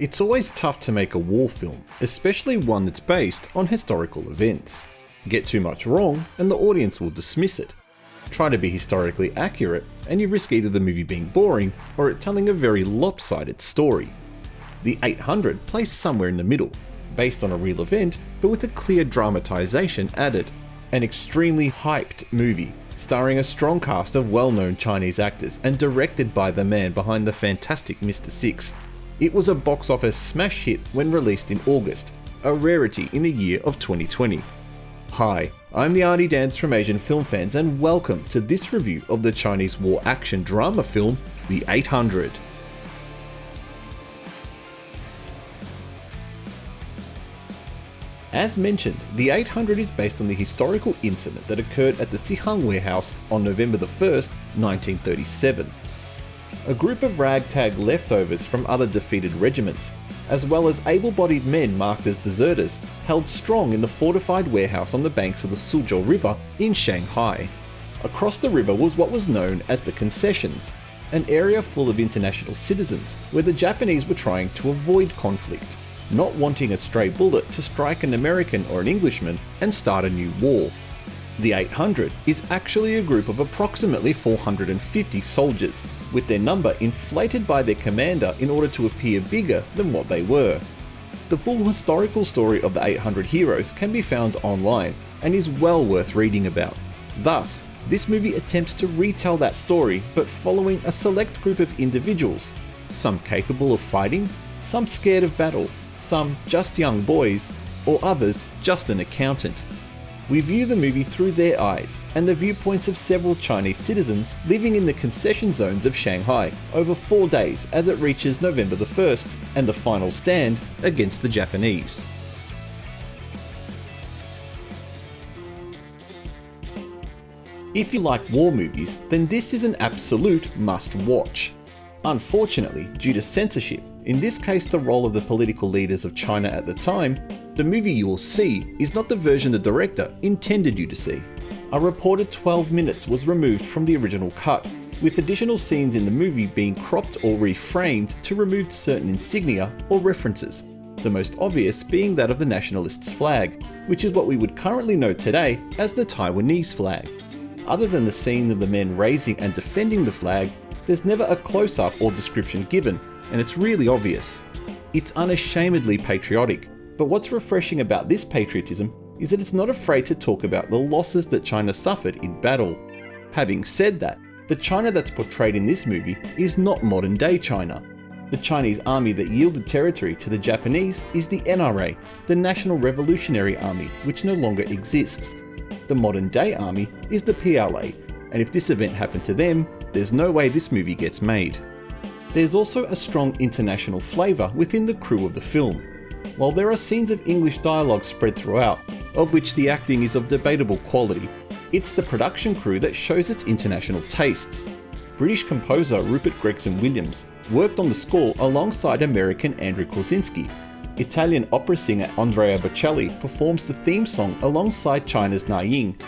It's always tough to make a war film, especially one that's based on historical events. Get too much wrong and the audience will dismiss it. Try to be historically accurate and you risk either the movie being boring or it telling a very lopsided story. The 800 placed somewhere in the middle, based on a real event but with a clear dramatization added. An extremely hyped movie, starring a strong cast of well-known Chinese actors and directed by the man behind the fantastic Mr. Six. It was a box office smash hit when released in August, a rarity in the year of 2020. Hi, I'm the Arnie Dance from Asian Film Fans and welcome to this review of the Chinese war action drama film, The 800. As mentioned, The 800 is based on the historical incident that occurred at the Sihang warehouse on November 1st, 1937. A group of ragtag leftovers from other defeated regiments, as well as able-bodied men marked as deserters, held strong in the fortified warehouse on the banks of the Suzhou River in Shanghai. Across the river was what was known as the concessions, an area full of international citizens where the Japanese were trying to avoid conflict, not wanting a stray bullet to strike an American or an Englishman and start a new war. The 800 is actually a group of approximately 450 soldiers, with their number inflated by their commander in order to appear bigger than what they were. The full historical story of the 800 heroes can be found online and is well worth reading about. Thus, this movie attempts to retell that story but following a select group of individuals, some capable of fighting, some scared of battle, some just young boys, or others just an accountant. We view the movie through their eyes and the viewpoints of several Chinese citizens living in the concession zones of Shanghai over 4 days as it reaches November 1st and the final stand against the Japanese. If you like war movies, then this is an absolute must-watch. Unfortunately, due to censorship, in this case the role of the political leaders of China at the time, the movie you will see is not the version the director intended you to see. A reported 12 minutes was removed from the original cut, with additional scenes in the movie being cropped or reframed to remove certain insignia or references, the most obvious being that of the nationalists' flag, which is what we would currently know today as the Taiwanese flag. Other than the scene of the men raising and defending the flag, there's never a close-up or description given, and it's really obvious. It's unashamedly patriotic, but what's refreshing about this patriotism is that it's not afraid to talk about the losses that China suffered in battle. Having said that, the China that's portrayed in this movie is not modern-day China. The Chinese army that yielded territory to the Japanese is the NRA, the National Revolutionary Army, which no longer exists. The modern-day army is the PLA, and if this event happened to them, there's no way this movie gets made. There's also a strong international flavour within the crew of the film. While there are scenes of English dialogue spread throughout, of which the acting is of debatable quality, it's the production crew that shows its international tastes. British composer Rupert Gregson-Williams worked on the score alongside American Andrew Kosinski. Italian opera singer Andrea Bocelli performs the theme song alongside China's Na Ying,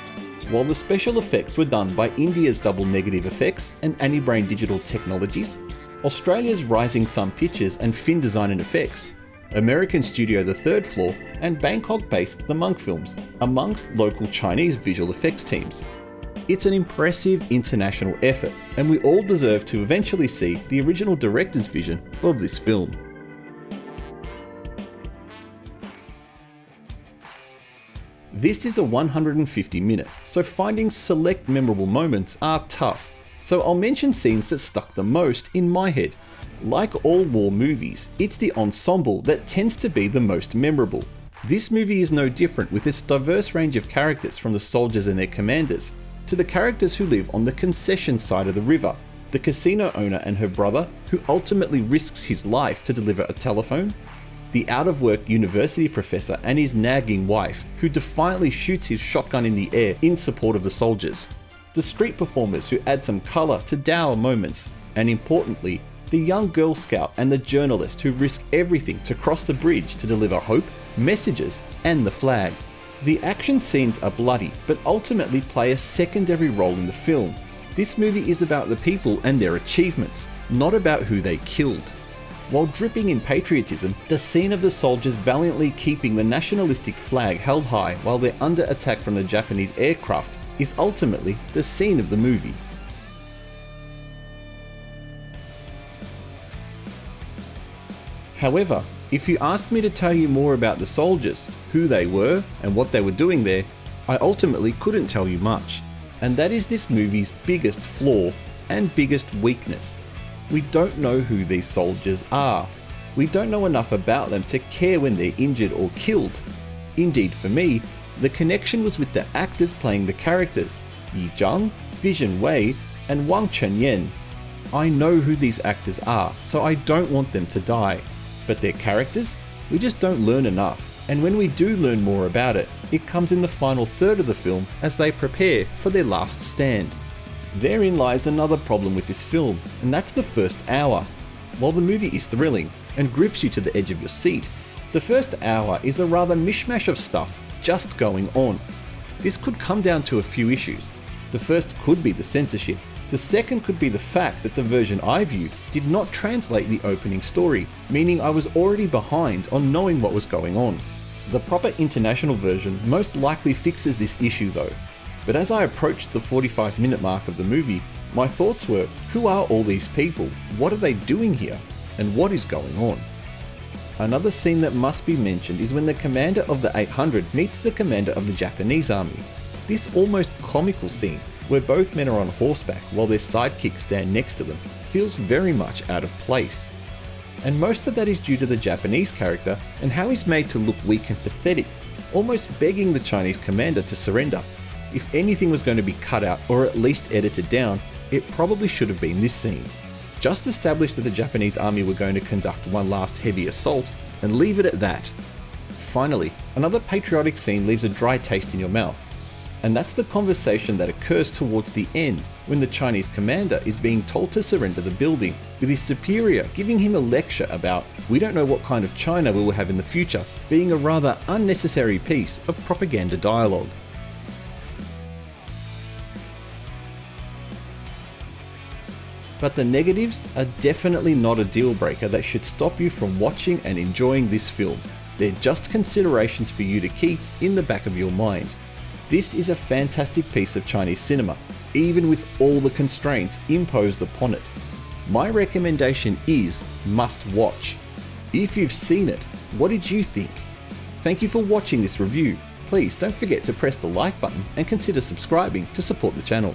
while the special effects were done by India's Double Negative Effects and Anybrain Digital Technologies, Australia's Rising Sun Pictures and Fin Design and Effects, American studio The Third Floor, and Bangkok-based The Monk Films, amongst local Chinese visual effects teams. It's an impressive international effort, and we all deserve to eventually see the original director's vision of this film. This is a 150-minute, so finding select memorable moments are tough, so I'll mention scenes that stuck the most in my head. Like all war movies, it's the ensemble that tends to be the most memorable. This movie is no different, with its diverse range of characters from the soldiers and their commanders, to the characters who live on the concession side of the river, the casino owner and her brother, who ultimately risks his life to deliver a telephone, the out-of-work university professor and his nagging wife, who defiantly shoots his shotgun in the air in support of the soldiers, the street performers who add some colour to dour moments, and importantly, the young Girl Scout and the journalist who risk everything to cross the bridge to deliver hope, messages, and the flag. The action scenes are bloody, but ultimately play a secondary role in the film. This movie is about the people and their achievements, not about who they killed. While dripping in patriotism, the scene of the soldiers valiantly keeping the nationalistic flag held high while they're under attack from the Japanese aircraft is ultimately the scene of the movie. However, if you asked me to tell you more about the soldiers, who they were, and what they were doing there, I ultimately couldn't tell you much. And that is this movie's biggest flaw and biggest weakness. We don't know who these soldiers are. We don't know enough about them to care when they're injured or killed. Indeed, for me, the connection was with the actors playing the characters, Zhang, Vision Wei, and Wang Chenyan. I know who these actors are, so I don't want them to die. But their characters? We just don't learn enough. And when we do learn more about it, it comes in the final third of the film as they prepare for their last stand. Therein lies another problem with this film, and that's the first hour. While the movie is thrilling and grips you to the edge of your seat, the first hour is a rather mishmash of stuff just going on. This could come down to a few issues. The first could be the censorship. The second could be the fact that the version I viewed did not translate the opening story, meaning I was already behind on knowing what was going on. The proper international version most likely fixes this issue though. But as I approached the 45-minute mark of the movie, my thoughts were, who are all these people? What are they doing here? And what is going on? Another scene that must be mentioned is when the commander of the 800 meets the commander of the Japanese army. This almost comical scene, where both men are on horseback while their sidekicks stand next to them, feels very much out of place. And most of that is due to the Japanese character and how he's made to look weak and pathetic, almost begging the Chinese commander to surrender. If anything was going to be cut out or at least edited down, it probably should have been this scene. Just establish that the Japanese army were going to conduct one last heavy assault and leave it at that. Finally, another patriotic scene leaves a dry taste in your mouth. And that's the conversation that occurs towards the end when the Chinese commander is being told to surrender the building, with his superior giving him a lecture about we don't know what kind of China we will have in the future, being a rather unnecessary piece of propaganda dialogue. But the negatives are definitely not a deal breaker that should stop you from watching and enjoying this film. They're just considerations for you to keep in the back of your mind. This is a fantastic piece of Chinese cinema, even with all the constraints imposed upon it. My recommendation is must watch. If you've seen it, what did you think? Thank you for watching this review. Please don't forget to press the like button and consider subscribing to support the channel.